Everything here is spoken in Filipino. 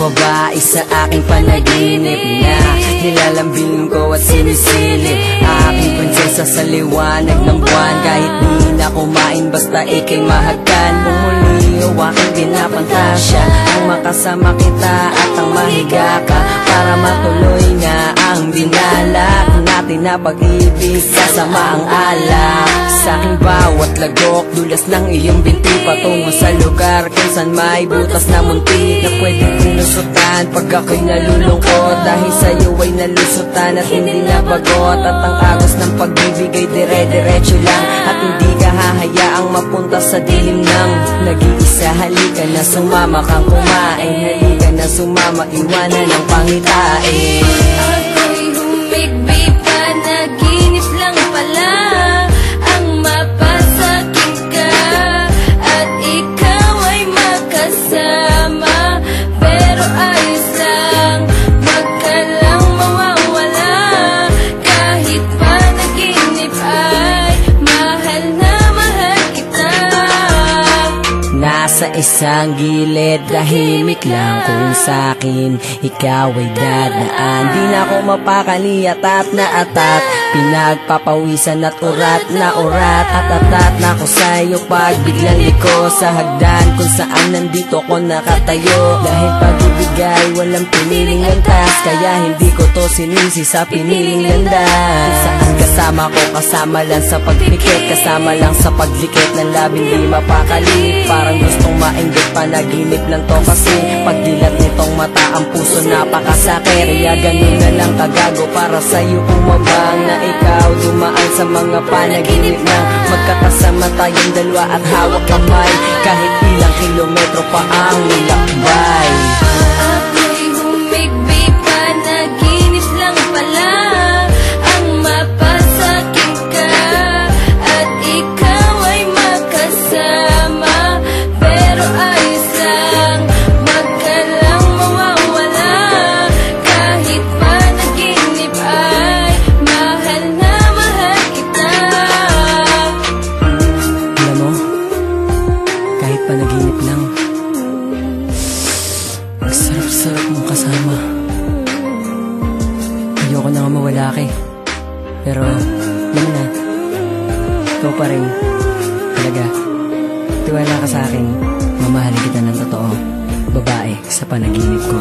babae sa aking panaginip na nilalambing ko at sinisilip. Aking prinsesa sa liwanag ng buwan, kahit di na kumain basta ikay mahagkan. Bumuli o aking pinapantasya ang makasama kita at ang mahiga ka, para matuloy nga ang binalak natin na pag-ibig kasama ang alak. Sa aking bawat lagok, dulas ng iyong binti patungo sa lugar kung saan may butas na munti na pwedeng pinusutan pag ako'y nalulungkot. Dahil sa'yo ay nalusutan at hindi nabagot, at ang agos ng pag-ibig ay dire-diretso lang at hindi ka hahayaang mapunta sa dilim ng nag-iisa. Halika na sumama kang kumain, halika na sumama, iwanan ng pangitain. Ako'y humigbi, panaginip lang pala ang mapasakit ka at ikaw ay makasama. Pero ayos lang, wag ka lang mawawala. Kahit panaginip ay mahal na mahal kita. Nasa isang gilid, tahimik lang kung sa'kin ikaw ay dadaan. Di na ako mapakali, atat na atat, pinagpapawisan at urat na urat. At atat na ako sa'yo pag biglang liko sa hagdan kung saan nandito ko nakatayo. Dahil pag-ibig ay walang piniling landas, kaya hindi ko to sinisi sa piniling landas. Saan kasama ko, kasama lang sa pagpikit, kasama lang sa paglikit ng labing di mapakali. Parang gustong mainggit, panaginip lang to kasi pagdilat nitong mata ang puso napakasakit. Kaya ganun na lang kagago para sa'yo umabang na ikaw dumaan sa mga panaginip na magkakasama tayong dalawa at hawak kamay kahit ilang kilometro pa ang nilakbay. Ako'y humigbi, panaginip lang pala ang mapasakit ka at ikaw ay makasama. Pero ayos lang, wag ka lang mawawala. Kahit panaginip ay mahal na mahal kita. Alam mo, kahit panaginip lang, ang sarap-sarap mong kasama. Ayoko na nga mawala ka eh. Pero, alam mo na, ikaw pa rin. Talaga, tiwala ka sa akin, mamahalin kita ng totoo. Babae sa panaginip ko.